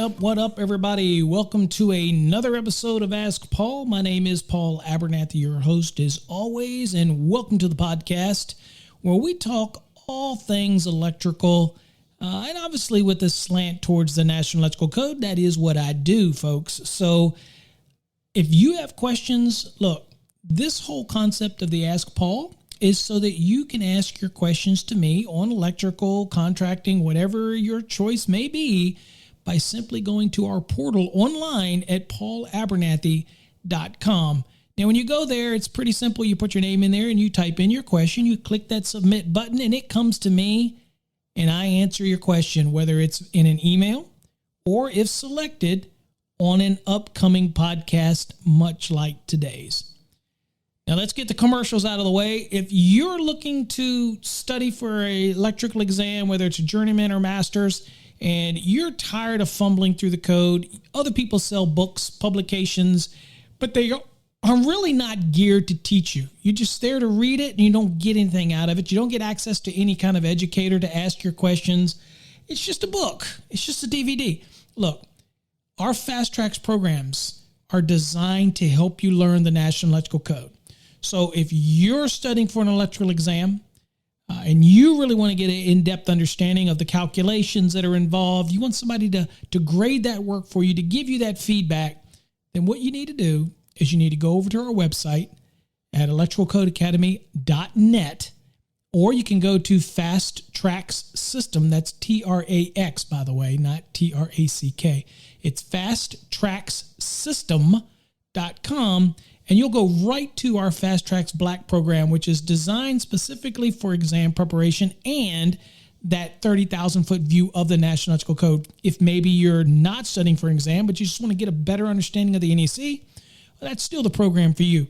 What up, everybody? Welcome to another episode of Ask Paul. My name is Paul Abernathy, your host as always, and welcome to the podcast where we talk all things electrical, and obviously with a slant towards the National Electrical Code. That is what I do, folks. So if you have questions, look, this whole concept of the Ask Paul is so that you can ask your questions to me on electrical, contracting, whatever your choice may be, by simply going to our portal online at paulabernathy.com. Now, when you go there, it's pretty simple. You put your name in there and you type in your question. You click that submit button and it comes to me and I answer your question, whether it's in an email or if selected on an upcoming podcast, much like today's. Now, let's get the commercials out of the way. If you're looking to study for an electrical exam, whether it's a journeyman or master's, and you're tired of fumbling through the code, other people sell books, publications, but they are really not geared to teach you. You're just there to read it, and you don't get anything out of it. You don't get access to any kind of educator to ask your questions. It's just a book. It's just a DVD. Look, our Fast Tracks programs are designed to help you learn the National Electrical Code. So if you're studying for an electrical exam and you really want to get an in-depth understanding of the calculations that are involved, you want somebody to grade that work for you, to give you that feedback, then what you need to do is you need to go over to our website at electricalcodeacademy.net, or you can go to Fast Tracks System. That's TRAX, by the way, not TRACK. It's fasttrackssystem.com. And you'll go right to our Fast Tracks Black program, which is designed specifically for exam preparation and that 30,000-foot view of the National Electrical Code. If maybe you're not studying for an exam, but you just want to get a better understanding of the NEC, well, that's still the program for you.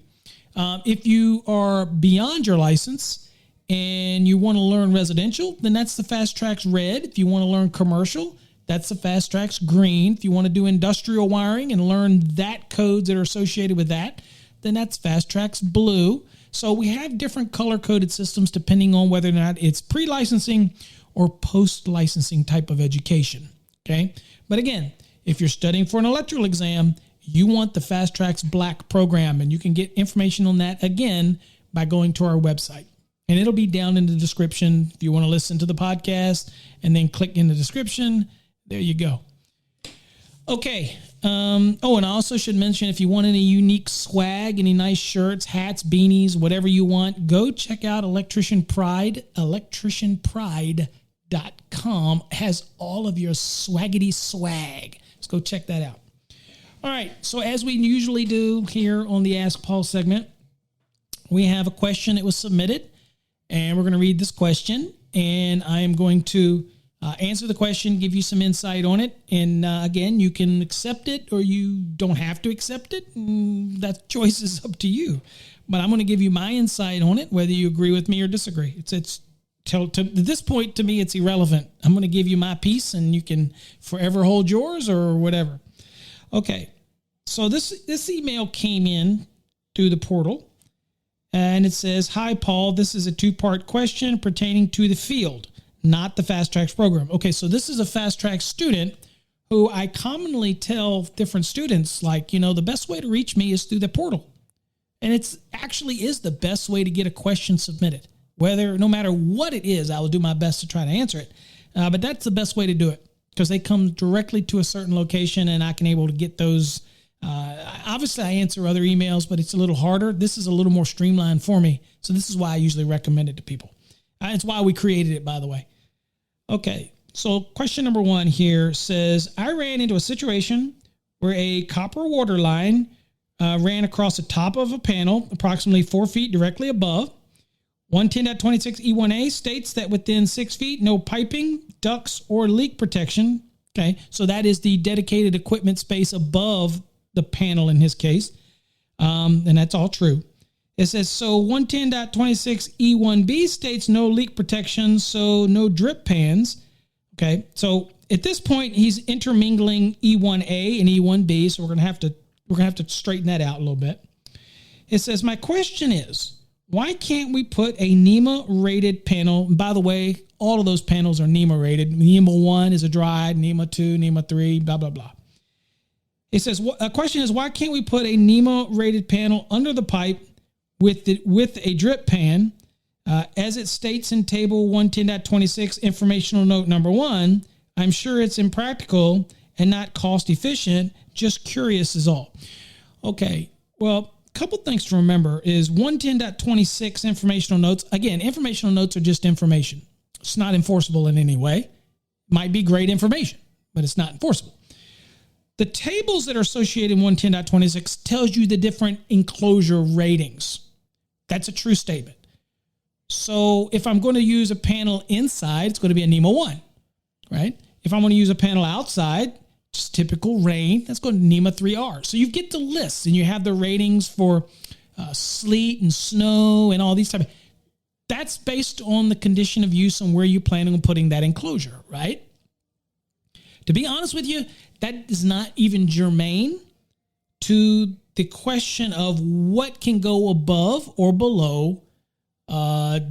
If you are beyond your license and you want to learn residential, then that's the Fast Tracks Red. If you want to learn commercial, that's the Fast Tracks Green. If you want to do industrial wiring and learn that codes that are associated with that, then that's Fast Tracks Blue. So we have different color-coded systems depending on whether or not it's pre-licensing or post-licensing type of education, okay? But again, if you're studying for an electrical exam, you want the Fast Tracks Black program, and you can get information on that, again, by going to our website. And it'll be down in the description if you want to listen to the podcast, and then click in the description. There you go. Okay. And I also should mention, if you want any unique swag, any nice shirts, hats, beanies, whatever you want, go check out Electrician Pride. electricianpride.com has all of your swaggity swag. Let's go check that out. All right. So as we usually do here on the Ask Paul segment, we have a question that was submitted, and we're going to read this question, and I am going to answer the question, give you some insight on it. And again, you can accept it or you don't have to accept it. That choice is up to you. But I'm going to give you my insight on it, whether you agree with me or disagree. At this point, to me, it's irrelevant. I'm going to give you my piece and you can forever hold yours or whatever. Okay. So this email came in through the portal and it says, "Hi, Paul. This is a two-part question pertaining to the field, not the Fast Tracks program." Okay, so this is a Fast Tracks student who I commonly tell different students, like, the best way to reach me is through the portal. And it's actually is the best way to get a question submitted. No matter what it is, I will do my best to try to answer it. But that's the best way to do it because they come directly to a certain location and I can able to get those. Obviously, I answer other emails, but it's a little harder. This is a little more streamlined for me. So this is why I usually recommend it to people. It's why we created it, by the way. Okay, so question number one here says, "I ran into a situation where a copper water line ran across the top of a panel approximately 4 feet directly above. 110.26E1A states that within 6 feet, no piping, ducts, or leak protection." Okay, so that is the dedicated equipment space above the panel in his case, and that's all true. It says, so 110.26E1B states no leak protection, so no drip pans. Okay, so at this point, he's intermingling E1A and E1B, so we're gonna have to straighten that out a little bit. It says, "My question is, why can't we put a NEMA rated panel? And by the way, all of those panels are NEMA rated. NEMA 1 is a dry, NEMA 2, NEMA 3, blah, blah, blah. It says, a question is, why can't we put a NEMA rated panel under the pipe with a drip pan? As it states in table 110.26 informational note number 1, I'm sure it's impractical and not cost efficient. Just curious is all. Okay, well, a couple things to remember is 110.26 informational notes. Again, informational notes are just information. It's not enforceable in any way. Might be great information, but it's not enforceable. The tables that are associated in 110.26 tells you the different enclosure ratings. That's a true statement. So if I'm going to use a panel inside, it's going to be a NEMA 1, right? If I'm going to use a panel outside, just typical rain, that's going to NEMA 3R. So you get the lists and you have the ratings for sleet and snow and all these type of. That's based on the condition of use and where you're planning on putting that enclosure, right? To be honest with you, that is not even germane to the question of what can go above or below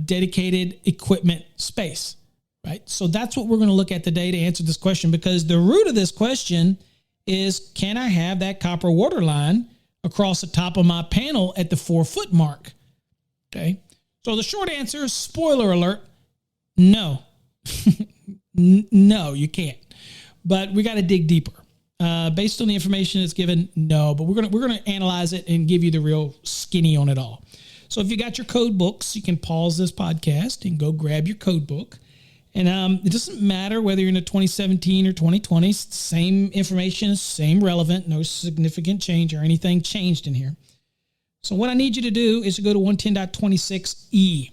dedicated equipment space, right? So that's what we're going to look at today to answer this question, because the root of this question is, can I have that copper water line across the top of my panel at the 4-foot mark? Okay. So the short answer, spoiler alert, no. No, you can't. But we got to dig deeper. Based on the information that's given, no. But we're gonna analyze it and give you the real skinny on it all. So if you got your code books, you can pause this podcast and go grab your code book. And it doesn't matter whether you're in a 2017 or 2020, same information, same relevant, no significant change or anything changed in here. So what I need you to do is to go to 110.26E.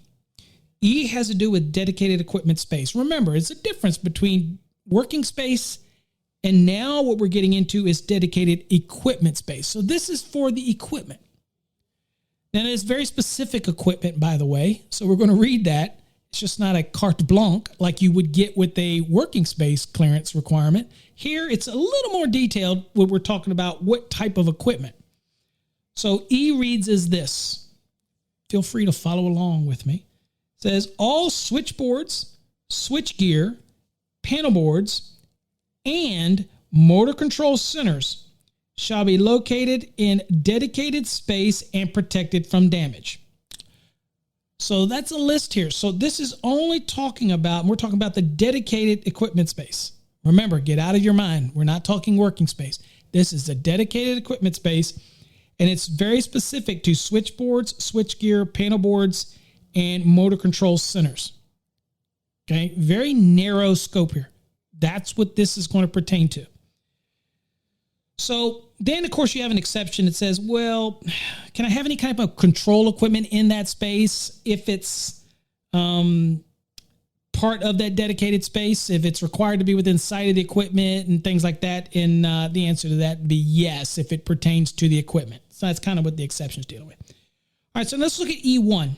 E has to do with dedicated equipment space. Remember, it's a difference between working space and now what we're getting into is dedicated equipment space. So this is for the equipment. Now, it's very specific equipment, by the way. So we're going to read that. It's just not a carte blanche like you would get with a working space clearance requirement. Here, it's a little more detailed when we're talking about what type of equipment. So E reads as this. Feel free to follow along with me. It says, all switchboards, switchgear, panel boards, and motor control centers shall be located in dedicated space and protected from damage. So that's a list here. So this is only talking about, we're talking about the dedicated equipment space. Remember, get out of your mind. We're not talking working space. This is a dedicated equipment space, and it's very specific to switchboards, switchgear, panel boards, and motor control centers. Okay, very narrow scope here. That's what this is going to pertain to. So then, of course, you have an exception that says, well, can I have any kind of control equipment in that space if it's part of that dedicated space, if it's required to be within sight of the equipment and things like that? And the answer to that would be yes, if it pertains to the equipment. So that's kind of what the exception is dealing with. All right, so let's look at E1.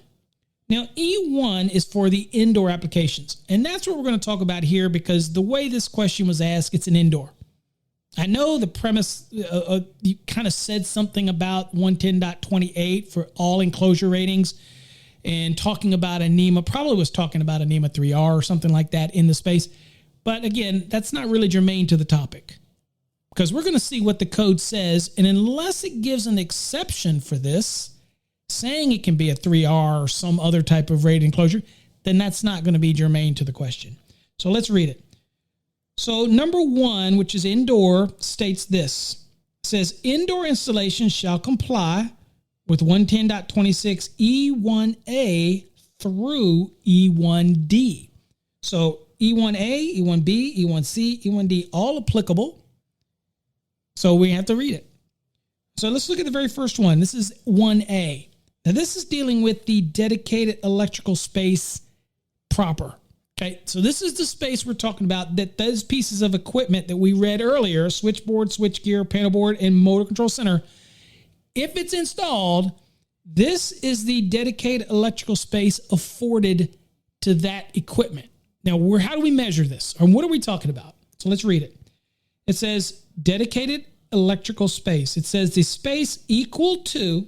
Now, E1 is for the indoor applications, and that's what we're going to talk about here, because the way this question was asked, it's an indoor. I know the premise, you kind of said something about 110.28 for all enclosure ratings, and talking about a NEMA, probably was talking about a NEMA 3R or something like that in the space. But again, that's not really germane to the topic, because we're going to see what the code says, and unless it gives an exception for this, saying it can be a 3R or some other type of rated enclosure, then that's not going to be germane to the question. So let's read it. So number 1, which is indoor, states this. It says, indoor installations shall comply with 110.26 E1A through E1D. So E1A, E1B, E1C, E1D, all applicable. So we have to read it. So let's look at the very first one. This is 1A. Now this is dealing with the dedicated electrical space proper. Okay, so this is the space we're talking about, that those pieces of equipment that we read earlier, switchboard, switchgear, panel board, and motor control center, if it's installed, this is the dedicated electrical space afforded to that equipment. Now, how do we measure this? Or what are we talking about? So let's read it. It says dedicated electrical space. It says the space equal to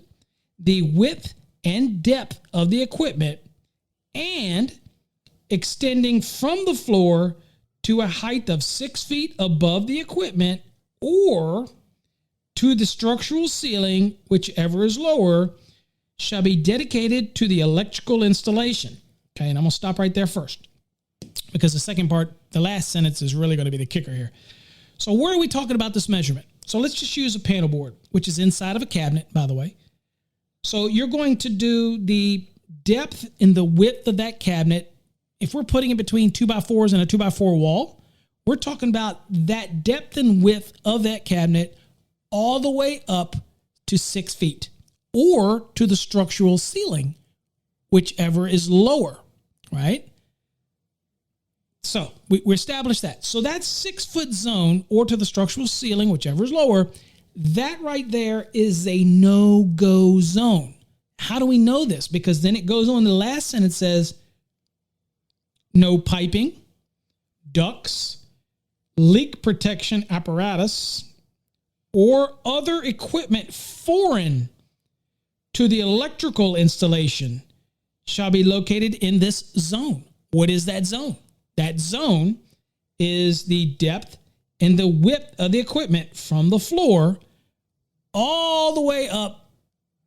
the width and depth of the equipment, and extending from the floor to a height of 6 feet above the equipment or to the structural ceiling, whichever is lower, shall be dedicated to the electrical installation. Okay, and I'm going to stop right there first because the second part, the last sentence, is really going to be the kicker here. So where are we talking about this measurement? So let's just use a panel board, which is inside of a cabinet, by the way. So you're going to do the depth and the width of that cabinet. If we're putting it between 2x4s and a 2x4 wall, we're talking about that depth and width of that cabinet all the way up to 6 feet or to the structural ceiling, whichever is lower, right? So we established that. So that 6 foot zone or to the structural ceiling, whichever is lower, that right there is a no-go zone. How do we know this? Because then it goes on, the last sentence says, no piping, ducts, leak protection apparatus, or other equipment foreign to the electrical installation shall be located in this zone. What is that zone? That zone is the depth and the width of the equipment from the floor all the way up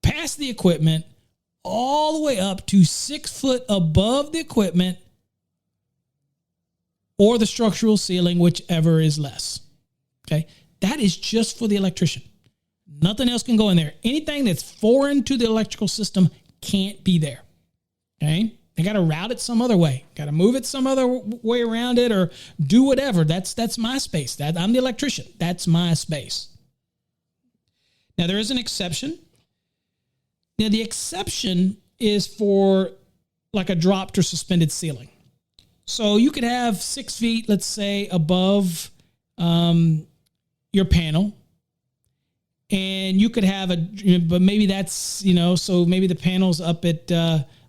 past the equipment, all the way up to 6 foot above the equipment or the structural ceiling, whichever is less. Okay. That is just for the electrician. Nothing else can go in there. Anything that's foreign to the electrical system can't be there. Okay. They got to route it some other way. Got to move it some other way around it or do whatever. That's my space. I'm the electrician. That's my space. Now, there is an exception. Now, the exception is for like a dropped or suspended ceiling. So you could have 6 feet, let's say, above your panel. And you could have but maybe that's, so maybe the panel's up at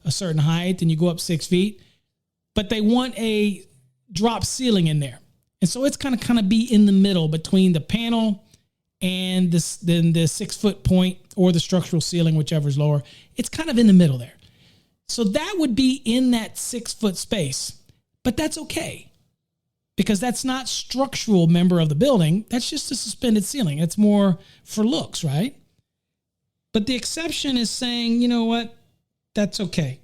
a certain height and you go up 6 feet, but they want a drop ceiling in there. And so it's kind of be in the middle between the panel and the 6 foot point or the structural ceiling, whichever is lower. It's kind of in the middle there. So that would be in that 6 foot space, but that's okay because that's not structural member of the building. That's just a suspended ceiling. It's more for looks, right? But the exception is saying, you know what? That's okay.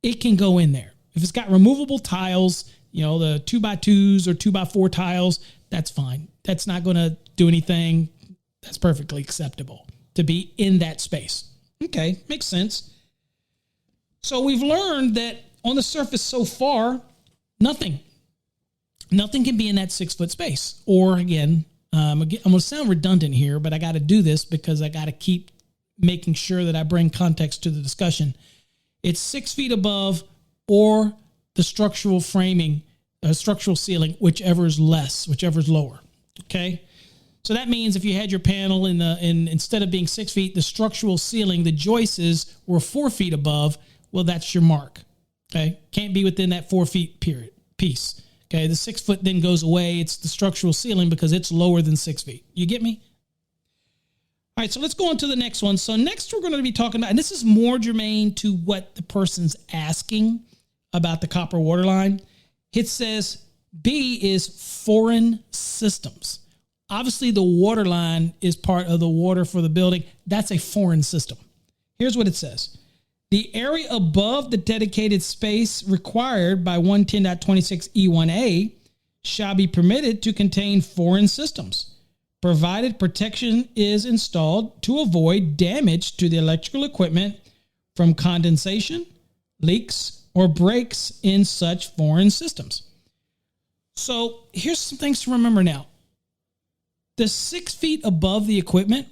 It can go in there. If it's got removable tiles, the 2x2s or 2x4 tiles, that's fine. That's not going to do anything. That's perfectly acceptable to be in that space. Okay, makes sense. So we've learned that on the surface so far, nothing can be in that 6 foot space. Or again, I'm going to sound redundant here, but I got to do this because I got to keep making sure that I bring context to the discussion. It's 6 feet above or the structural framing, structural ceiling, whichever is less, whichever is lower. Okay. So that means if you had your panel instead of being 6 feet, the structural ceiling, the joists were 4 feet above. Well, that's your mark. Okay. Can't be within that 4 feet piece. Okay. The 6 foot then goes away. It's the structural ceiling because it's lower than 6 feet. You get me? All right, so let's go on to the next one. So next we're going to be talking about, and this is more germane to what the person's asking about the copper water line. It says B is foreign systems. Obviously, the water line is part of the water for the building. That's a foreign system. Here's what it says. The area above the dedicated space required by 110.26E1A shall be permitted to contain foreign systems, provided protection is installed to avoid damage to the electrical equipment from condensation, leaks, or breaks in such foreign systems. So here's some things to remember now. The 6 feet above the equipment,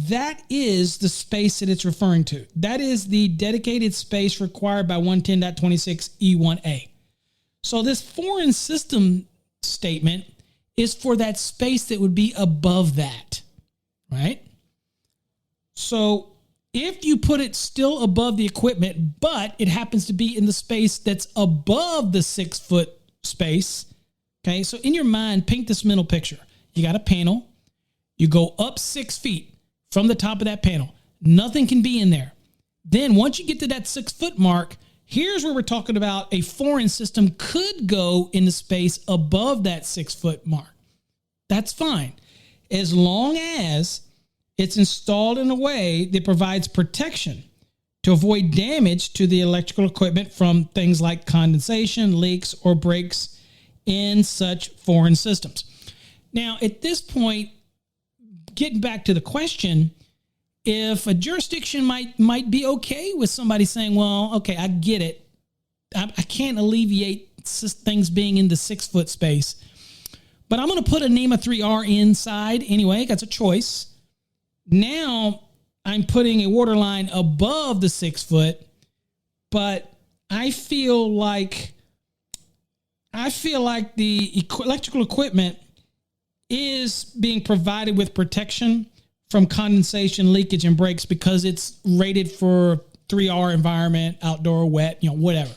that is the space that it's referring to. That is the dedicated space required by 110.26E1A. So this foreign system statement is for that space that would be above that, right? So if you put it still above the equipment, but it happens to be in the space that's above the 6 foot space, okay? So in your mind, paint this mental picture. You got a panel. You go up 6 feet from the top of that panel. Nothing can be in there. Then once you get to that 6 foot mark, here's where we're talking about a foreign system could go into space above that 6 foot mark. That's fine, as long as it's installed in a way that provides protection to avoid damage to the electrical equipment from things like condensation, leaks, or breaks in such foreign systems. Now, at this point, getting back to the question, if a jurisdiction might be okay with somebody saying, well, okay, I get it. I can't alleviate things being in the 6 foot space, but I'm going to put a NEMA 3R inside anyway. That's a choice. Now I'm putting a water line above the 6 foot, but I feel like the electrical equipment is being provided with protection from condensation, leakage, and breaks because it's rated for 3R environment, outdoor, wet, whatever.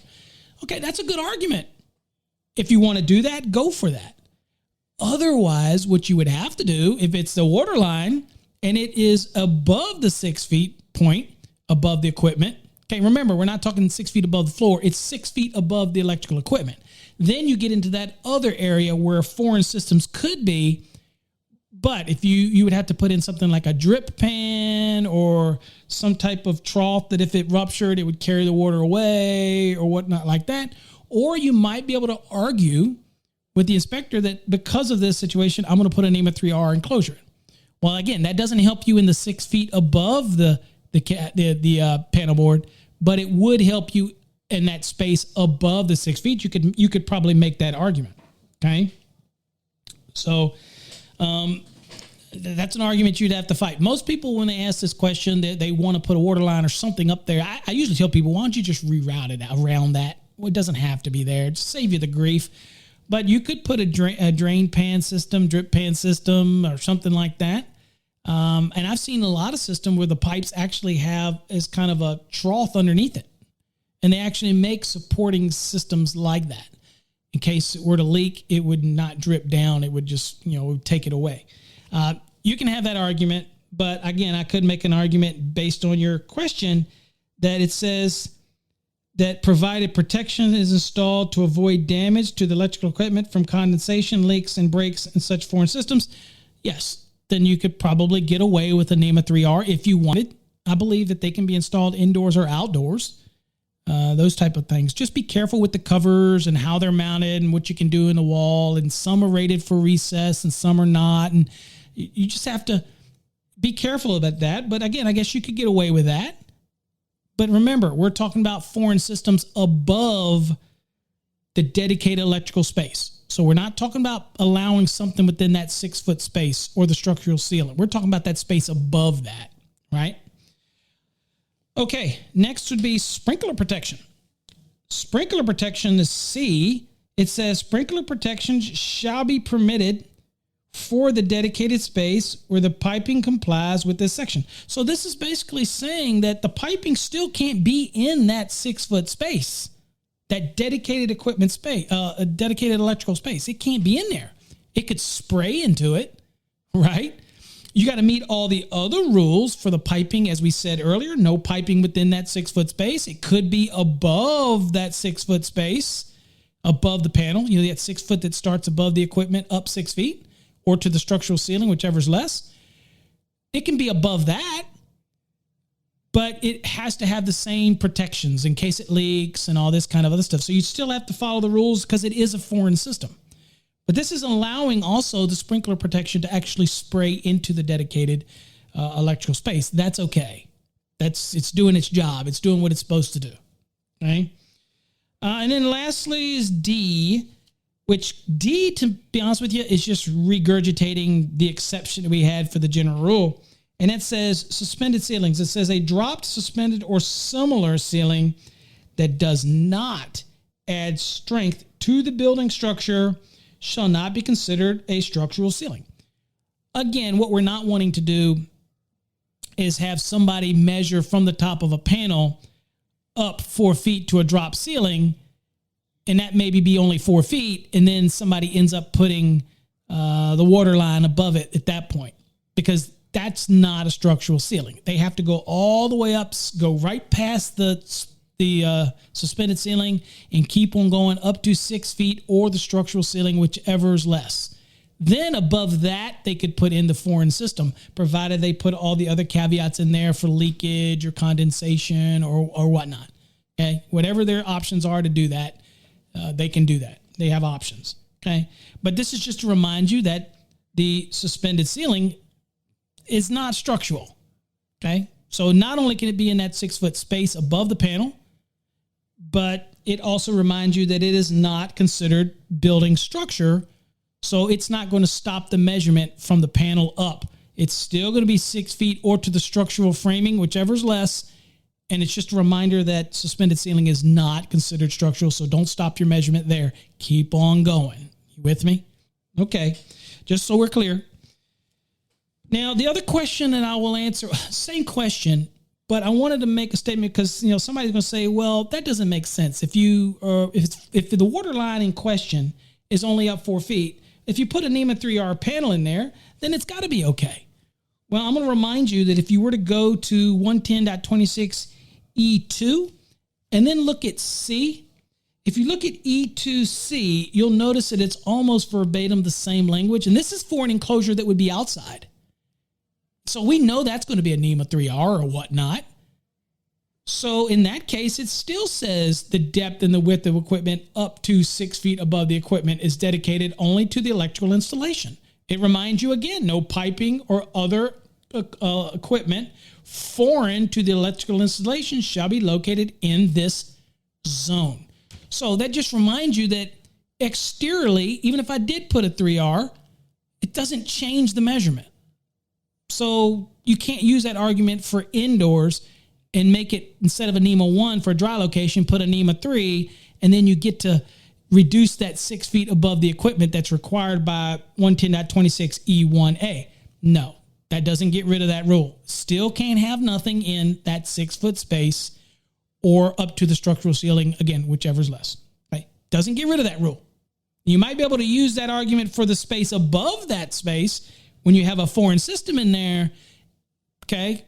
Okay, that's a good argument. If you want to do that, go for that. Otherwise, what you would have to do, if it's the water line and it is above the 6 feet point, above the equipment. Okay, remember, we're not talking 6 feet above the floor. It's 6 feet above the electrical equipment. Then you get into that other area where foreign systems could be. But if you would have to put in something like a drip pan or some type of trough that if it ruptured, it would carry the water away or whatnot like that. Or you might be able to argue with the inspector that because of this situation, I'm going to put a NEMA 3R enclosure in. Well, again, that doesn't help you in the 6 feet above the panel board, but it would help you in that space above the 6 feet. You could probably make that argument. Okay, so that's an argument you'd have to fight. Most people, when they ask this question, they want to put a water line or something up there. I usually tell people, why don't you just reroute it around that? Well, it doesn't have to be there. Just save you the grief. But you could put a drain pan system, drip pan system, or something like that. And I've seen a lot of systems where the pipes actually have as kind of a trough underneath it. And they actually make supporting systems like that. In case it were to leak, it would not drip down. It would just, take it away. You can have that argument, but again, I could make an argument based on your question that it says that provided protection is installed to avoid damage to the electrical equipment from condensation, leaks, and breaks in such foreign systems. Yes, then you could probably get away with a NEMA 3R if you wanted. I believe that they can be installed indoors or outdoors. Those type of things. Just be careful with the covers and how they're mounted and what you can do in the wall. And some are rated for recess and some are not. And you just have to be careful about that. But again, I guess you could get away with that. But remember, we're talking about foreign systems above the dedicated electrical space. So we're not talking about allowing something within that 6 foot space or the structural ceiling. We're talking about that space above that, right? Okay, next would be sprinkler protection. Sprinkler protection is C. It says sprinkler protection shall be permitted for the dedicated space where the piping complies with this section. So this is basically saying that the piping still can't be in that 6 foot space, that dedicated equipment space, a dedicated electrical space. It can't be in there. It could spray into it, right? You got to meet all the other rules for the piping, as we said earlier. No piping within that 6 foot space. It could be above that 6 foot space, above the panel. That 6 foot that starts above the equipment up 6 feet, or to the structural ceiling, whichever's less. It can be above that, but it has to have the same protections in case it leaks and all this kind of other stuff. So you still have to follow the rules because it is a foreign system. But this is allowing also the sprinkler protection to actually spray into the dedicated electrical space. That's okay. It's doing its job. It's doing what it's supposed to do. Okay. And then lastly is D, which D, to be honest with you, is just regurgitating the exception that we had for the general rule. And it says suspended ceilings. It says a dropped, suspended, or similar ceiling that does not add strength to the building structure shall not be considered a structural ceiling. Again, what we're not wanting to do is have somebody measure from the top of a panel up 4 feet to a drop ceiling, and that maybe be only 4 feet, and then somebody ends up putting the water line above it at that point, because that's not a structural ceiling. They have to go all the way up, go right past the suspended ceiling and keep on going up to 6 feet or the structural ceiling, whichever is less. Then above that, they could put in the foreign system, provided they put all the other caveats in there for leakage or condensation or whatnot. Okay, whatever their options are to do that, they can do that. They have options. Okay, but this is just to remind you that the suspended ceiling is not structural. Okay, so not only can it be in that 6 foot space above the panel, but it also reminds you that it is not considered building structure. So it's not going to stop the measurement from the panel up. It's still going to be 6 feet or to the structural framing, whichever's less. And it's just a reminder that suspended ceiling is not considered structural. So don't stop your measurement there. Keep on going. You with me? Okay. Just so we're clear. Now, the other question that I will answer, same question, but I wanted to make a statement because, somebody's going to say, well, that doesn't make sense. If the water line in question is only up 4 feet, if you put a NEMA 3R panel in there, then it's got to be okay. Well, I'm going to remind you that if you were to go to 110.26E2 and then look at C, if you look at E2C, you'll notice that it's almost verbatim the same language. And this is for an enclosure that would be outside. So we know that's going to be a NEMA 3R or whatnot. So in that case, it still says the depth and the width of equipment up to 6 feet above the equipment is dedicated only to the electrical installation. It reminds you again, no piping or other equipment foreign to the electrical installation shall be located in this zone. So that just reminds you that exteriorly, even if I did put a 3R, it doesn't change the measurement. So you can't use that argument for indoors and make it, instead of a NEMA 1 for a dry location, put a NEMA 3, and then you get to reduce that 6 feet above the equipment that's required by 110.26E1A. No, that doesn't get rid of that rule. Still can't have nothing in that 6 foot space or up to the structural ceiling, again, whichever's less. Right? Doesn't get rid of that rule. You might be able to use that argument for the space above that space when you have a foreign system in there, okay?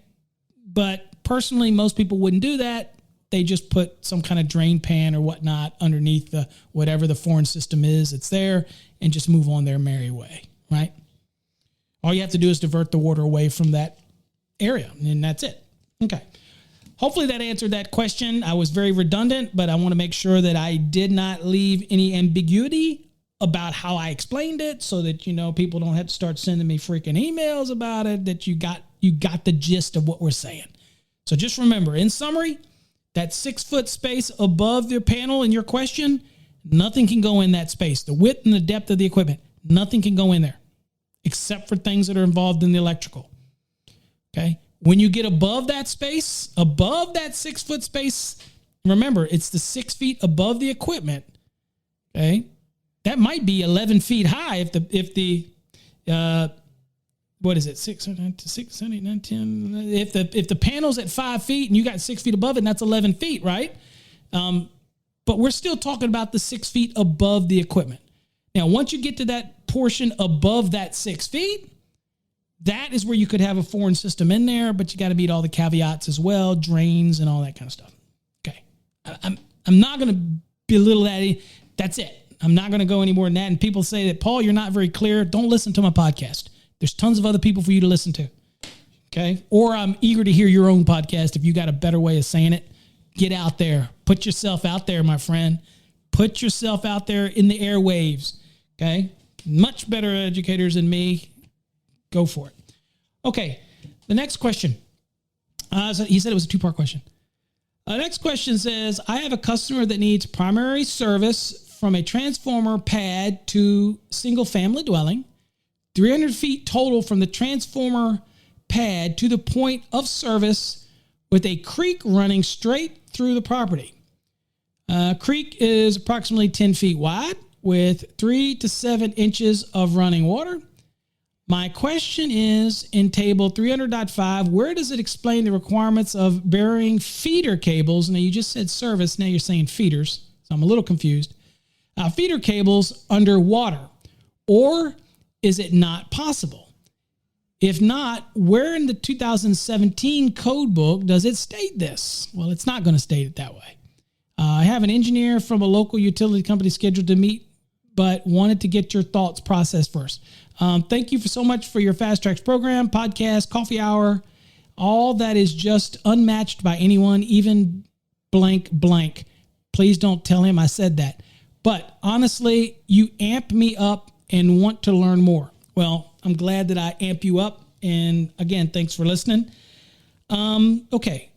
But personally, most people wouldn't do that. They just put some kind of drain pan or whatnot underneath the whatever the foreign system is. It's there, and just move on their merry way, right? All you have to do is divert the water away from that area, and that's it. Okay. Hopefully that answered that question. I was very redundant, but I want to make sure that I did not leave any ambiguity about how I explained it, so that, people don't have to start sending me freaking emails about it, that you got the gist of what we're saying. So just remember, in summary, that 6 foot space above the panel in your question, nothing can go in that space. The width and the depth of the equipment, nothing can go in there except for things that are involved in the electrical. Okay. When you get above that space, above that 6 foot space, remember, it's the 6 feet above the equipment. Okay. That might be 11 feet high if the what is it? 6, 7, 8, 9, 10. If the panel's at 5 feet and you got 6 feet above it, and that's 11 feet, right? But we're still talking about the 6 feet above the equipment. Now, once you get to that portion above that 6 feet, that is where you could have a foreign system in there, but you got to meet all the caveats as well, drains and all that kind of stuff. Okay. I'm not going to belittle that. That's it. I'm not going to go any more than that. And people say that, Paul, you're not very clear. Don't listen to my podcast. There's tons of other people for you to listen to. Okay. Or I'm eager to hear your own podcast. If you got a better way of saying it, get out there, put yourself out there, my friend, put yourself out there in the airwaves. Okay. Much better educators than me. Go for it. Okay. The next question. So he said it was a 2-part question. The next question says, I have a customer that needs primary service from a transformer pad to single family dwelling, 300 feet total from the transformer pad to the point of service, with a creek running straight through the property. Creek is approximately 10 feet wide with 3 to 7 inches of running water. My question is, in table 300.5, where does it explain the requirements of burying feeder cables? Now, you just said service. Now you're saying feeders. So I'm a little confused. Feeder cables underwater, or is it not possible? If not, where in the 2017 code book does it state this? Well, it's not going to state it that way. I have an engineer from a local utility company scheduled to meet, but wanted to get your thoughts processed first. Thank you so much for your Fast Tracks program, podcast, coffee hour. All that is just unmatched by anyone, even blank blank. Please don't tell him I said that. But honestly, you amp me up and want to learn more. Well, I'm glad that I amp you up. And again, thanks for listening. Okay.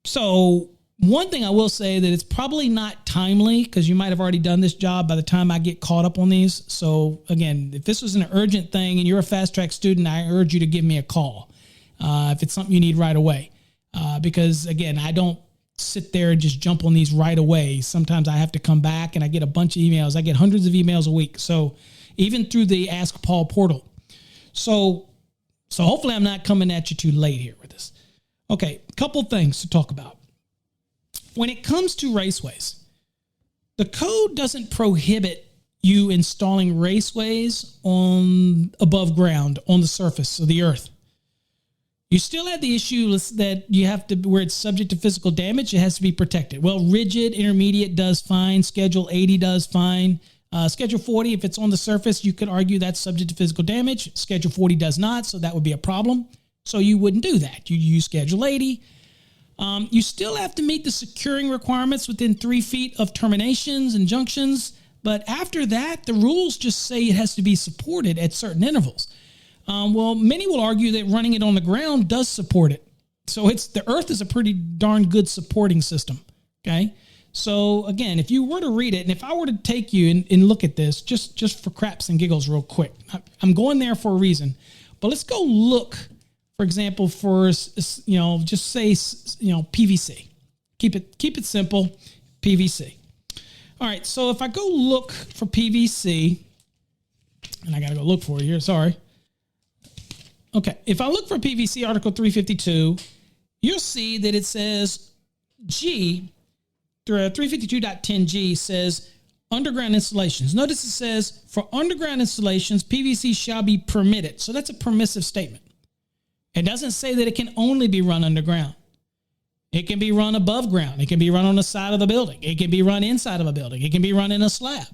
So one thing I will say that it's probably not timely because you might have already done this job by the time I get caught up on these. So again, if this was an urgent thing and you're a Fast Track student, I urge you to give me a call if it's something you need right away. Because again, I don't sit there and just jump on these right away. Sometimes I have to come back and I get a bunch of emails. I get hundreds of emails a week. So even through the Ask Paul portal. So hopefully I'm not coming at you too late here with this. Okay, a couple things to talk about. When it comes to raceways, the code doesn't prohibit you installing raceways on above ground, on the surface of the earth. You still have the issue that you have to, where it's subject to physical damage, it has to be protected. Well, rigid, intermediate does fine. Schedule 80 does fine. Schedule 40, if it's on the surface, you could argue that's subject to physical damage. Schedule 40 does not, so that would be a problem. So you wouldn't do that. You use Schedule 80. You still have to meet the securing requirements within 3 feet of terminations and junctions. But after that, the rules just say it has to be supported at certain intervals. Well, many will argue that running it on the ground does support it. So the earth is a pretty darn good supporting system. Okay. So again, if you were to read it, and if I were to take you and look at this, just for craps and giggles real quick, I'm going there for a reason, but let's go look, for example, for, just say, PVC. Keep it simple, PVC. All right. So if I go look for PVC, and I got to go look for it here. Sorry. Okay. If I look for PVC Article 352, you'll see that it says G, 352.10G says underground installations. Notice it says for underground installations, PVC shall be permitted. So that's a permissive statement. It doesn't say that it can only be run underground. It can be run above ground. It can be run on the side of the building. It can be run inside of a building. It can be run in a slab.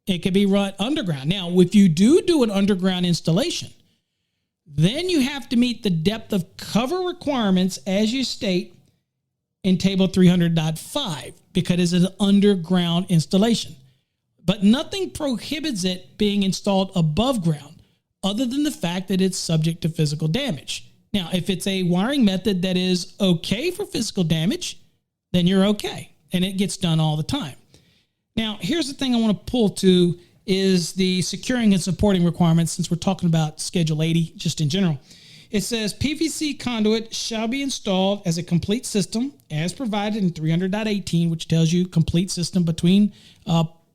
It can be run underground. Now, if you do an underground installation, then you have to meet the depth of cover requirements as you state in table 300.5 because it's an underground installation. But nothing prohibits it being installed above ground other than the fact that it's subject to physical damage. Now, if it's a wiring method that is okay for physical damage, then you're okay. And it gets done all the time. Now, here's the thing I want to pull to is the securing and supporting requirements, since we're talking about Schedule 80 just in general. It says PVC conduit shall be installed as a complete system as provided in 300.18, which tells you complete system between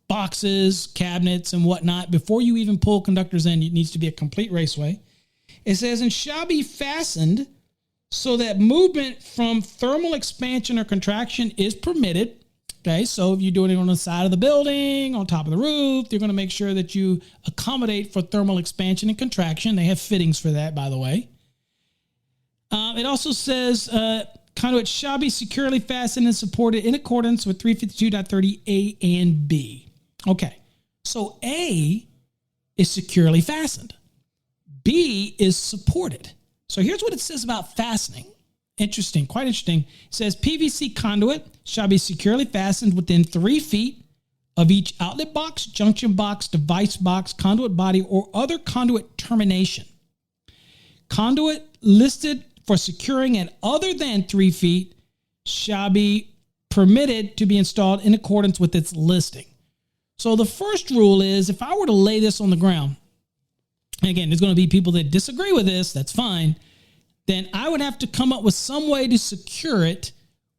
boxes, cabinets, and whatnot. Before you even pull conductors in, it needs to be a complete raceway. It says, and shall be fastened so that movement from thermal expansion or contraction is permitted. Okay, so if you're doing it on the side of the building, on top of the roof, you're going to make sure that you accommodate for thermal expansion and contraction. They have fittings for that, by the way. It also says conduit shall be securely fastened and supported in accordance with 352.30 A and B. Okay, so A is securely fastened. B is supported. So here's what it says about fastening. Interesting, quite interesting. It says PVC conduit shall be securely fastened within 3 feet of each outlet box, junction box, device box, conduit body, or other conduit termination. Conduit listed for securing at other than 3 feet shall be permitted to be installed in accordance with its listing. So the first rule is if I were to lay this on the ground, and again, there's going to be people that disagree with this, that's fine, then I would have to come up with some way to secure it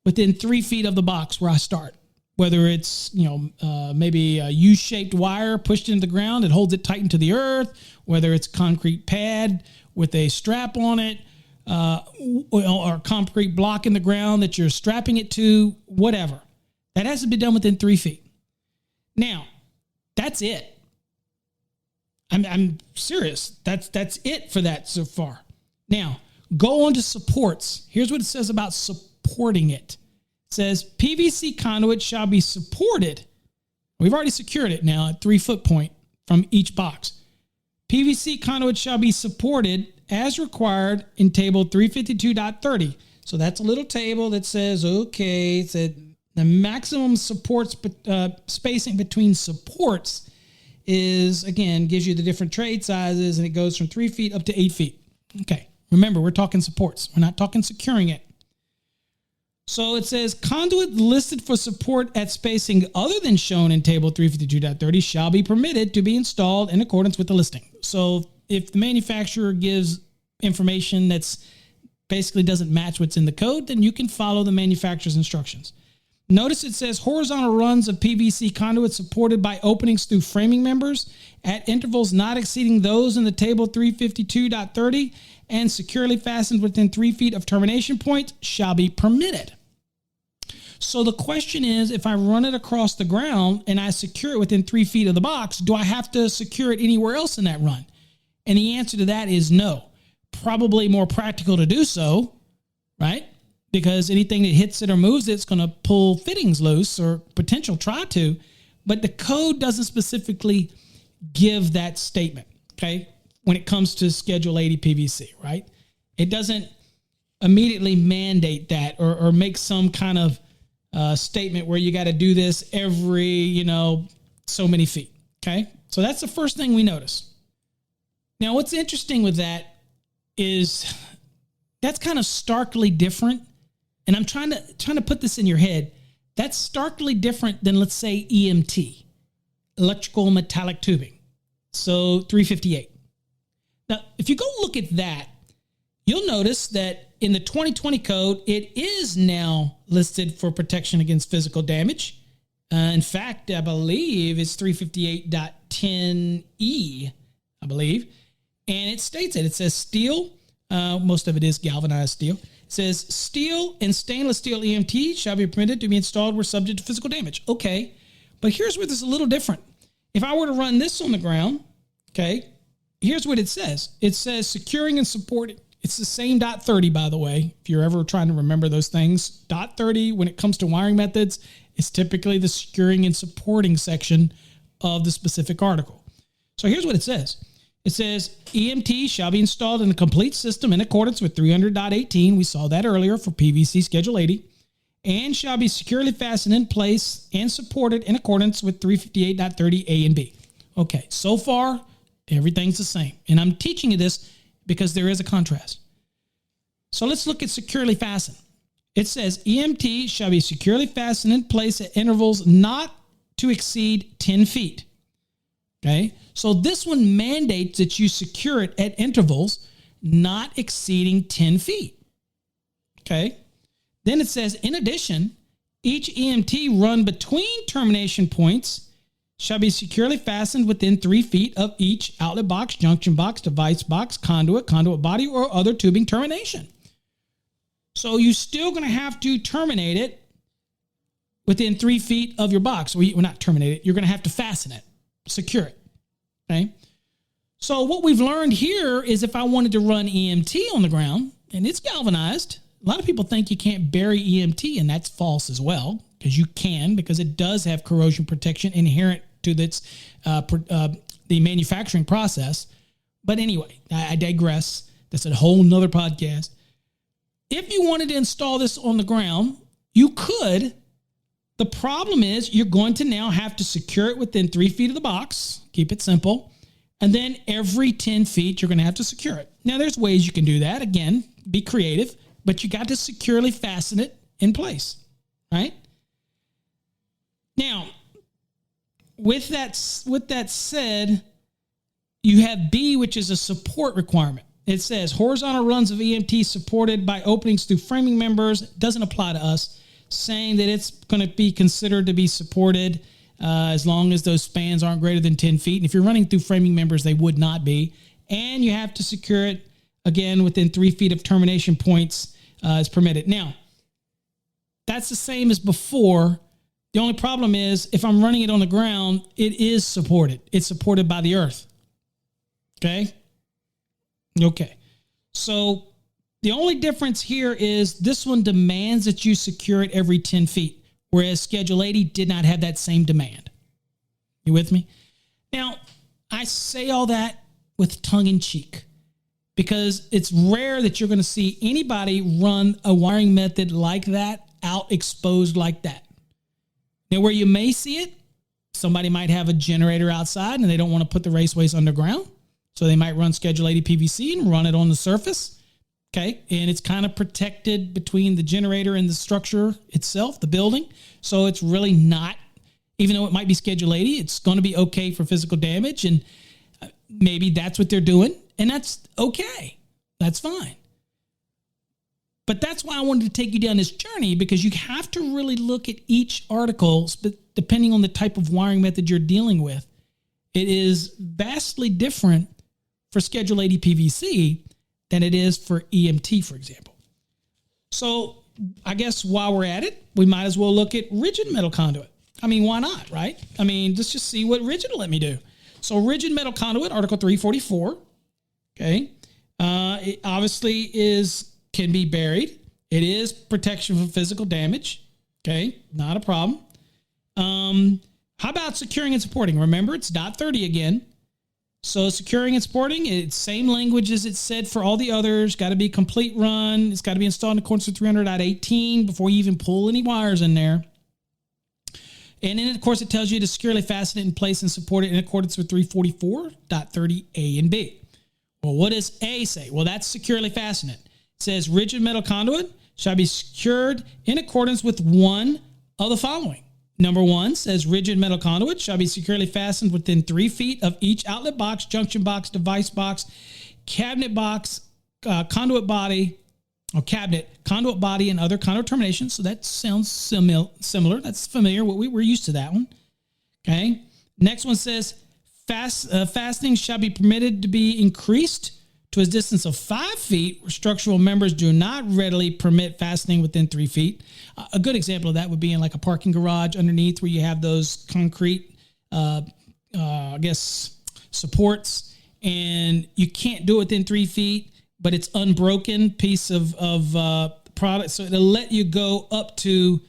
within 3 feet of the box where I start. Whether it's, maybe a U-shaped wire pushed into the ground that holds it tight into the earth, whether it's a concrete pad with a strap on it, or a concrete block in the ground that you're strapping it to, whatever. That has to be done within 3 feet. Now, that's it. I'm serious. That's it for that so far. Now, go on to supports. Here's what it says about supporting it. It says PVC conduit shall be supported. We've already secured it now at 3 foot point from each box. PVC conduit shall be supported as required in table 352.30. So that's a little table that says, okay, it said the maximum supports spacing between supports is, again, gives you the different trade sizes, and it goes from 3 feet up to 8 feet. Okay, remember, we're talking supports. We're not talking securing it. So it says conduit listed for support at spacing other than shown in table 352.30 shall be permitted to be installed in accordance with the listing. So if the manufacturer gives information that's basically doesn't match what's in the code, then you can follow the manufacturer's instructions. Notice it says horizontal runs of PVC conduit supported by openings through framing members at intervals not exceeding those in the table 352.30 and securely fastened within 3 feet of termination point shall be permitted. So the question is, if I run it across the ground and I secure it within 3 feet of the box, do I have to secure it anywhere else in that run? And the answer to that is no. Probably more practical to do so, right? Because anything that hits it or moves it's going to pull fittings loose or potential try to, but the code doesn't specifically give that statement, okay, when it comes to Schedule 80 PVC, right? It doesn't immediately mandate that or make some kind of statement where you got to do this every, so many feet, okay? So that's the first thing we notice. Now, what's interesting with that is that's kind of starkly different. And I'm trying to put this in your head. That's starkly different than, let's say, EMT, electrical metallic tubing. So 358. Now, if you go look at that, you'll notice that in the 2020 code, it is now listed for protection against physical damage. In fact, I believe it's 358.10E, I believe. And it states it. It says steel. Most of it is galvanized steel. It says steel and stainless steel EMT shall be permitted to be installed where subject to physical damage. Okay, but here's where this is a little different. If I were to run this on the ground, okay, here's what it says. It says securing and supporting. It's the same .30, by the way, if you're ever trying to remember those things. .30, when it comes to wiring methods, is typically the securing and supporting section of the specific article. So here's what it says. It says EMT shall be installed in a complete system in accordance with 300.18. We saw that earlier for PVC Schedule 80. And shall be securely fastened in place and supported in accordance with 358.30A and B. Okay, so far, everything's the same. And I'm teaching you this because there is a contrast. So let's look at securely fastened. It says EMT shall be securely fastened in place at intervals not to exceed 10 feet. Okay, so this one mandates that you secure it at intervals not exceeding 10 feet. Okay, then it says, in addition, each EMT run between termination points shall be securely fastened within 3 feet of each outlet box, junction box, device box, conduit body, or other tubing termination. So you're still going to have to terminate it within 3 feet of your box. Well, not terminate it. You're going to have to fasten it. Secure it. Okay. So what we've learned here is if I wanted to run EMT on the ground and it's galvanized, a lot of people think you can't bury EMT, and that's false as well, because you can, because it does have corrosion protection inherent to its the manufacturing process. But anyway, I digress. That's a whole nother podcast. If you wanted to install this on the ground, you could. The problem is you're going to now have to secure it within 3 feet of the box. Keep it simple. And then every 10 feet, you're going to have to secure it. Now, there's ways you can do that. Again, be creative, but you got to securely fasten it in place, right? Now, with that said, you have B, which is a support requirement. It says horizontal runs of EMT supported by openings through framing members. Doesn't apply to us. Saying that it's going to be considered to be supported as long as those spans aren't greater than 10 feet. And if you're running through framing members, they would not be. And you have to secure it, again, within 3 feet of termination points as permitted. Now, that's the same as before. The only problem is if I'm running it on the ground, it is supported. It's supported by the earth. Okay? Okay. So the only difference here is this one demands that you secure it every 10 feet, whereas Schedule 80 did not have that same demand. You with me? Now, I say all that with tongue in cheek because it's rare that you're going to see anybody run a wiring method like that out exposed like that. Now, where you may see it, somebody might have a generator outside and they don't want to put the Raceways underground. So they might run Schedule 80 PVC and run it on the surface. Okay. And it's kind of protected between the generator and the structure itself, the building. So it's really not, even though it might be Schedule 80, it's going to be okay for physical damage. And maybe that's what they're doing. And that's okay. That's fine. But that's why I wanted to take you down this journey, because you have to really look at each article, depending on the type of wiring method you're dealing with. It is vastly different for Schedule 80 PVC than it is for EMT, for example. So I guess while we're at it, we might as well look at rigid metal conduit. I mean, why not, right? I mean, let's just see what rigid will let me do. So rigid metal conduit, Article 344, okay, it obviously can be buried. It is protection from physical damage, okay, not a problem. How about securing and supporting? Remember, it's .30 again. So securing and supporting, it's same language as it said for all the others. Got to be complete run. It's got to be installed in accordance with 300.18 before you even pull any wires in there. And then, of course, it tells you to securely fasten it in place and support it in accordance with 344.30A and B. Well, what does A say? Well, that's securely fasten it. It says rigid metal conduit shall be secured in accordance with one of the following. Number one says rigid metal conduit shall be securely fastened within 3 feet of each outlet box, junction box, device box, cabinet box, conduit body, or cabinet, conduit body, and other conduit terminations. So that sounds similar. That's familiar. We're used to that one. Okay. Next one says fastening shall be permitted to be increased to a distance of 5 feet where structural members do not readily permit fastening within 3 feet. A good example of that would be in like a parking garage underneath where you have those concrete, supports, and you can't do it within 3 feet, but it's unbroken piece of product. So it'll let you go up to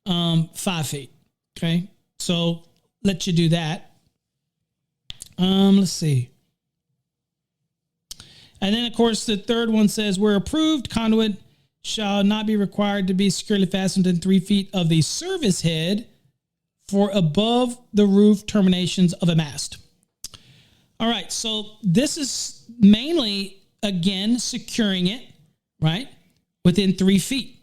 5 feet. Okay. So let you do that. Let's see. And then, of course, the third one says, where approved, conduit shall not be required to be securely fastened in 3 feet of the service head for above the roof terminations of a mast. All right, so this is mainly, again, securing it, right, within 3 feet.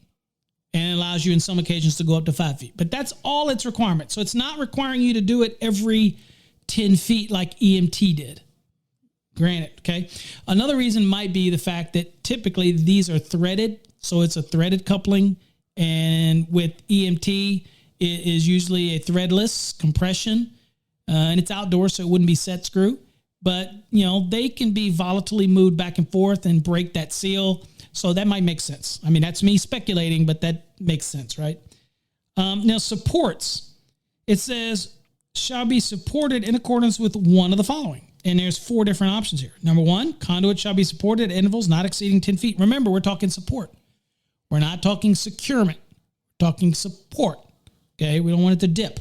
And it allows you in some occasions to go up to 5 feet. But that's all its requirement. So it's not requiring you to do it every 10 feet like EMT did. Granted, okay? Another reason might be the fact that typically these are threaded, so it's a threaded coupling, and with EMT, it is usually a threadless compression, and it's outdoors, so it wouldn't be set screw. But, you know, they can be volatilely moved back and forth and break that seal, so that might make sense. I mean, that's me speculating, but that makes sense, right? Now, supports. It says, shall be supported in accordance with one of the following. And there's 4 different options here. Number 1, conduit shall be supported at intervals not exceeding 10 feet. Remember, we're talking support. We're not talking securement. We're talking support. Okay, we don't want it to dip.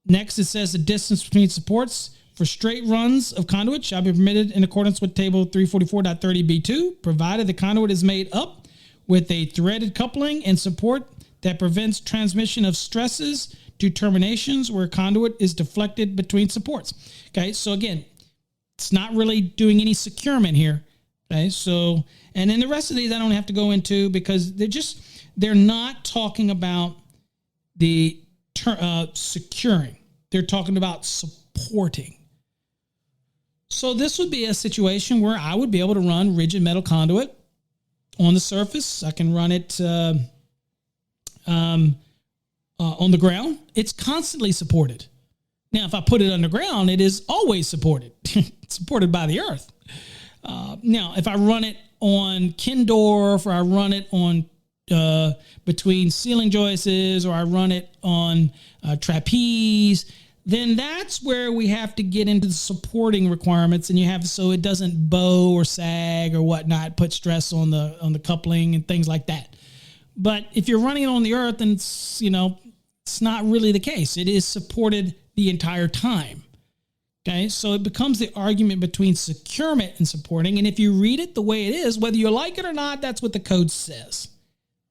Next, it says the distance between supports for straight runs of conduit shall be permitted in accordance with table 344.30B2, provided the conduit is made up with a threaded coupling and support that prevents transmission of stresses to terminations where conduit is deflected between supports. Okay, so again, it's not really doing any securement here. Okay, so, and then the rest of these I don't have to go into because they're not talking about the securing. They're talking about supporting. So this would be a situation where I would be able to run rigid metal conduit on the surface. I can run it on the ground. It's constantly supported. Now, if I put it underground, it is always supported. It's supported by the earth. Now, if I run it on Kindorf, or I run it on between ceiling joists, or I run it on trapeze, then that's where we have to get into the supporting requirements, and you have so it doesn't bow or sag or whatnot, put stress on the coupling and things like that. But if you're running it on the earth, then it's not really the case. It is supported the entire time. Okay, so it becomes the argument between securement and supporting, and if you read it the way it is, whether you like it or not, that's what the code says,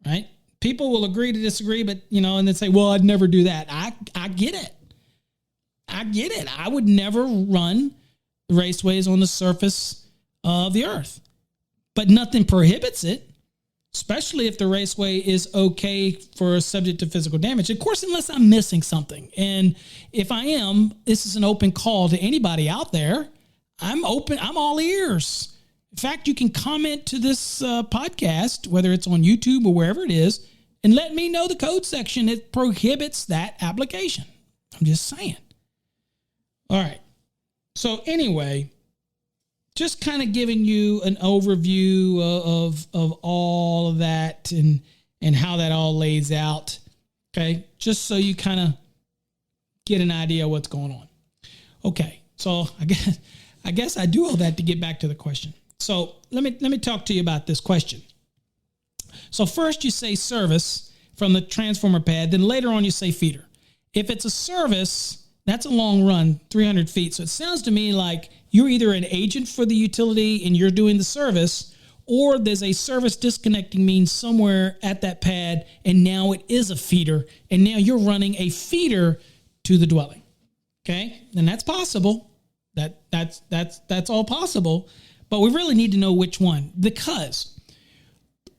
right? People will agree to disagree, but and then say, "Well, I'd never do that." I get it. I get it. I would never run raceways on the surface of the earth, but nothing prohibits it, especially if the raceway is okay for subject to physical damage. Of course, unless I'm missing something. And if I am, this is an open call to anybody out there. I'm open. I'm all ears. In fact, you can comment to this podcast, whether it's on YouTube or wherever it is, and let me know the code section that prohibits that application. I'm just saying. All right. So anyway, just kind of giving you an overview of all of that and how that all lays out. Okay. Just so you kind of get an idea of what's going on. Okay. So I guess I do all that to get back to the question. So let me talk to you about this question. So first you say service from the transformer pad, then later on you say feeder. If it's a service, that's a long run, 300 feet. So it sounds to me like you're either an agent for the utility and you're doing the service, or there's a service disconnecting means somewhere at that pad, and now it is a feeder, and now you're running a feeder to the dwelling. Okay? And that's possible. That's all possible, but we really need to know which one, because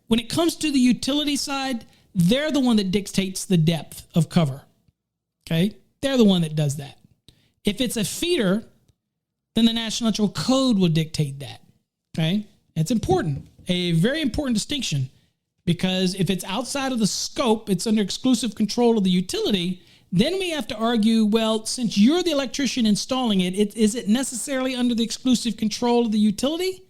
when it comes to the utility side, they're the one that dictates the depth of cover. Okay? They're the one that does that. If it's a feeder, then the National Electrical Code will dictate that. Okay? It's important. A very important distinction, because if it's outside of the scope, it's under exclusive control of the utility, then we have to argue, well, since you're the electrician installing it, is it necessarily under the exclusive control of the utility?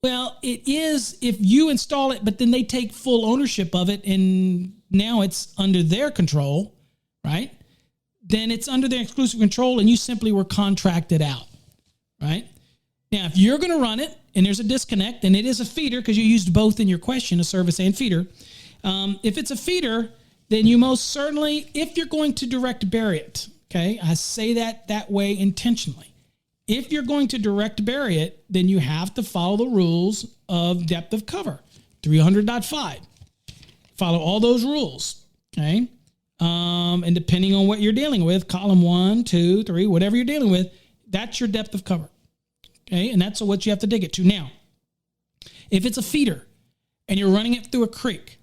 Well, it is if you install it, but then they take full ownership of it, and now it's under their control, right? Then it's under their exclusive control, and you simply were contracted out, right? Now, if you're going to run it and there's a disconnect, and it is a feeder, because you used both in your question, a service and feeder. If it's a feeder, then you most certainly, if you're going to direct bury it, okay, I say that way intentionally. If you're going to direct bury it, then you have to follow the rules of depth of cover, 300.5. Follow all those rules, okay? And depending on what you're dealing with, column 1, 2, 3, whatever you're dealing with, that's your depth of cover. Okay. And that's what you have to dig it to. Now, if it's a feeder and you're running it through a creek,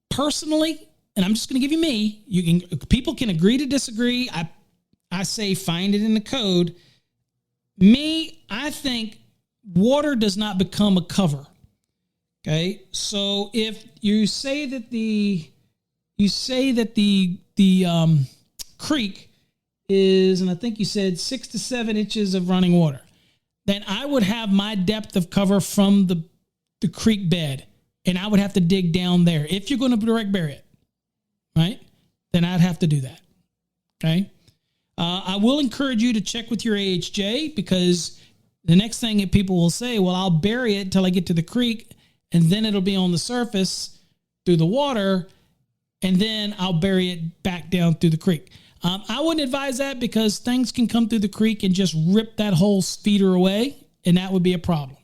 personally, and I'm just going to give you me, people can agree to disagree. I say, find it in the code. I think water does not become a cover. Okay. So if you say that the creek is, and I think you said 6 to 7 inches of running water, then I would have my depth of cover from the creek bed, and I would have to dig down there. If you're going to direct bury it, right, then I'd have to do that. Okay. I will encourage you to check with your AHJ, because the next thing that people will say, well, I'll bury it until I get to the creek, and then it'll be on the surface through the water, and then I'll bury it back down through the creek. I wouldn't advise that, because things can come through the creek and just rip that whole feeder away, and that would be a problem.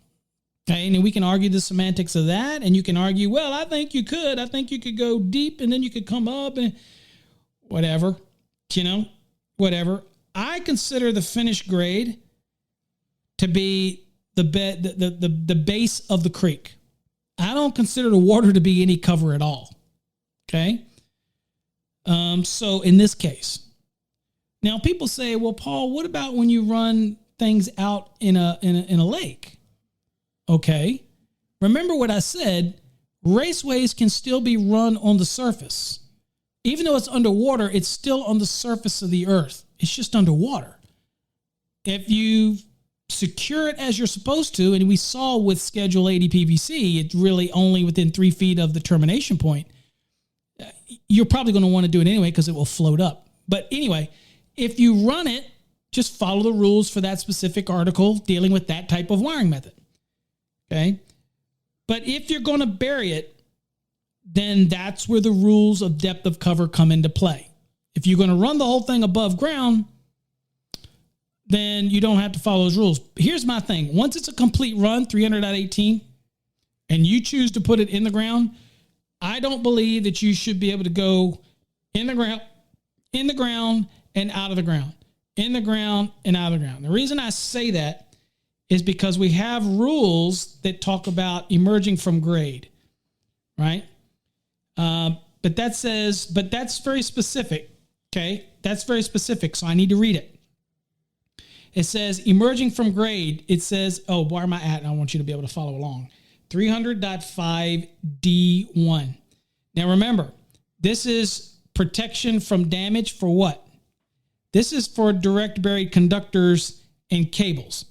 Okay, and we can argue the semantics of that, and you can argue, well, I think you could go deep, and then you could come up, and whatever, whatever. I consider the finished grade to be the base of the creek. I don't consider the water to be any cover at all. Okay. So in this case, now people say, well, Paul, what about when you run things out in a lake? Okay. Remember what I said, raceways can still be run on the surface. Even though it's underwater, it's still on the surface of the earth. It's just underwater. If you secure it as you're supposed to, and we saw with Schedule 80 PVC, it's really only within 3 feet of the termination point, you're probably going to want to do it anyway, because it will float up. But anyway, if you run it, just follow the rules for that specific article dealing with that type of wiring method. Okay. But if you're going to bury it, then that's where the rules of depth of cover come into play. If you're going to run the whole thing above ground, then you don't have to follow those rules. Here's my thing. Once it's a complete run, 300.18, and you choose to put it in the ground, I don't believe that you should be able to go in the ground, and out of the ground, in the ground and out of the ground. The reason I say that is because we have rules that talk about emerging from grade, right? But that's very specific. Okay. That's very specific. So I need to read it. It says emerging from grade. It says, where am I at? And I want you to be able to follow along. 300.5D1. Now remember, this is protection from damage for what? This is for direct buried conductors and cables.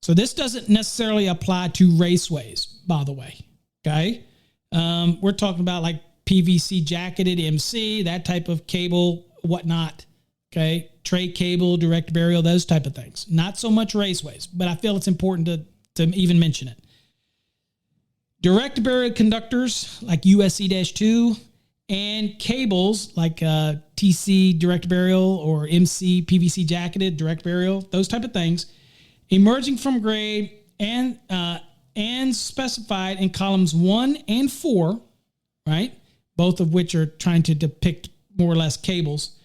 So this doesn't necessarily apply to raceways, by the way. Okay. We're talking about like PVC jacketed MC, that type of cable, whatnot. Okay. Tray cable, direct burial, those type of things. Not so much raceways, but I feel it's important to even mention it. Direct buried conductors like USC-2 and cables like TC direct burial or MC PVC jacketed direct burial, those type of things, emerging from grade and specified in columns 1 and 4, right? Both of which are trying to depict more or less cables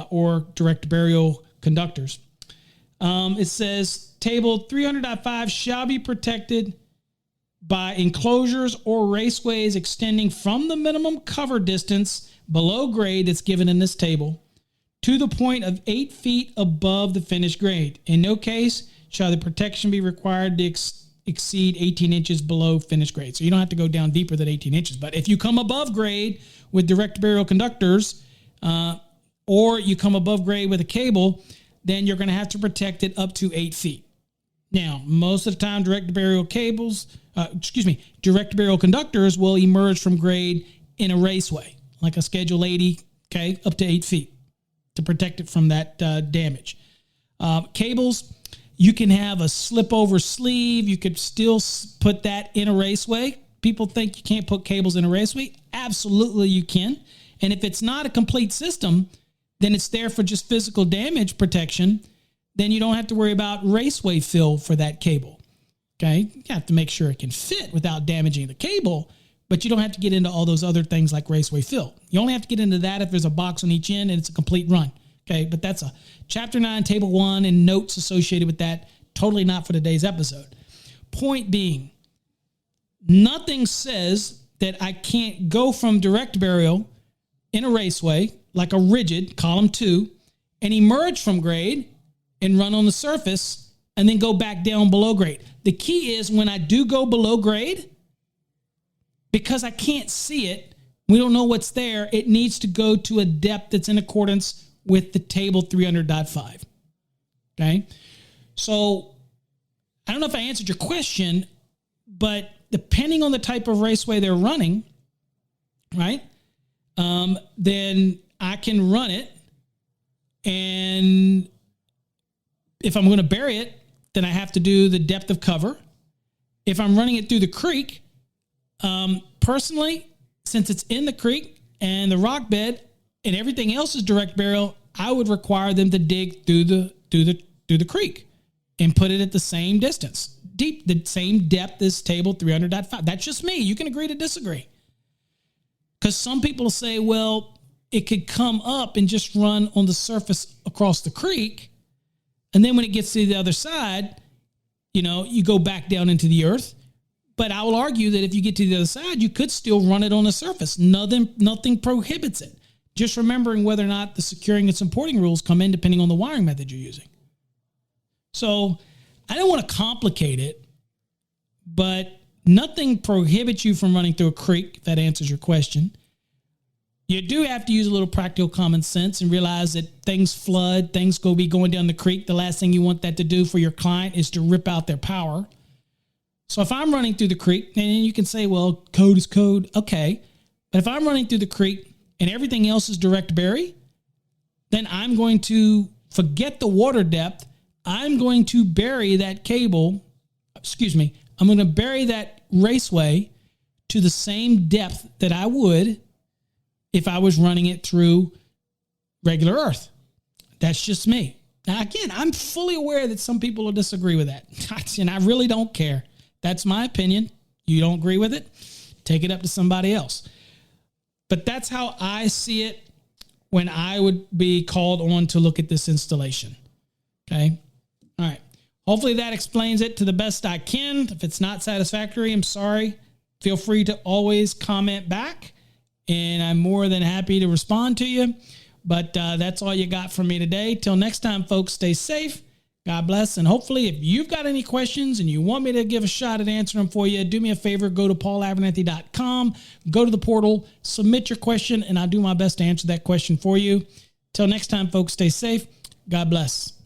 or direct burial conductors. It says table 300.5 shall be protected by enclosures or raceways extending from the minimum cover distance below grade that's given in this table to the point of 8 feet above the finished grade. In no case shall the protection be required to exceed 18 inches below finished grade. So you don't have to go down deeper than 18 inches. But if you come above grade with direct burial conductors or you come above grade with a cable, then you're going to have to protect it up to 8 feet. Now, most of the time, direct burial conductors will emerge from grade in a raceway, like a Schedule 80, okay, up to 8 feet to protect it from that damage. Cables, you can have a slip over sleeve. You could still put that in a raceway. People think you can't put cables in a raceway. Absolutely you can. And if it's not a complete system, then it's there for just physical damage protection. Then you don't have to worry about raceway fill for that cable. Okay. You have to make sure it can fit without damaging the cable, but you don't have to get into all those other things like raceway fill. You only have to get into that if there's a box on each end and it's a complete run. Okay. But that's a chapter 9, table 1 and notes associated with that. Totally not for today's episode. Point being, nothing says that I can't go from direct burial in a raceway, like a rigid column 2, and emerge from grade and run on the surface and then go back down below grade. The key is when I do go below grade, because I can't see it, we don't know what's there, it needs to go to a depth that's in accordance with the table 300.5. Okay? So I don't know if I answered your question, but depending on the type of raceway they're running, right, then I can run it, and if I'm going to bury it, then I have to do the depth of cover. If I'm running it through the creek, personally, since it's in the creek and the rock bed and everything else is direct burial, I would require them to dig through the creek and put it at the same distance, the same depth as table 300.5. That's just me. You can agree to disagree. Because some people say, well, it could come up and just run on the surface across the creek. And then when it gets to the other side, you go back down into the earth. But I will argue that if you get to the other side, you could still run it on the surface. Nothing prohibits it. Just remembering whether or not the securing and supporting rules come in depending on the wiring method you're using. So I don't want to complicate it, but nothing prohibits you from running through a creek, if that answers your question. You do have to use a little practical common sense and realize that things flood, things go be going down the creek. The last thing you want that to do for your client is to rip out their power. So if I'm running through the creek, and you can say, well, code is code. Okay. But if I'm running through the creek and everything else is direct bury, then I'm going to forget the water depth. I'm going to bury that cable. I'm going to bury that raceway to the same depth that I would if I was running it through regular earth. That's just me. Now, again, I'm fully aware that some people will disagree with that, and I really don't care. That's my opinion. You don't agree with it? Take it up to somebody else. But that's how I see it when I would be called on to look at this installation. Okay? All right. Hopefully that explains it to the best I can. If it's not satisfactory, I'm sorry. Feel free to always comment back, and I'm more than happy to respond to you. But that's all you got from me today. Till next time, folks, stay safe. God bless. And hopefully, if you've got any questions and you want me to give a shot at answering them for you, do me a favor. Go to paulabernathy.com. Go to the portal. Submit your question, and I'll do my best to answer that question for you. Till next time, folks, stay safe. God bless.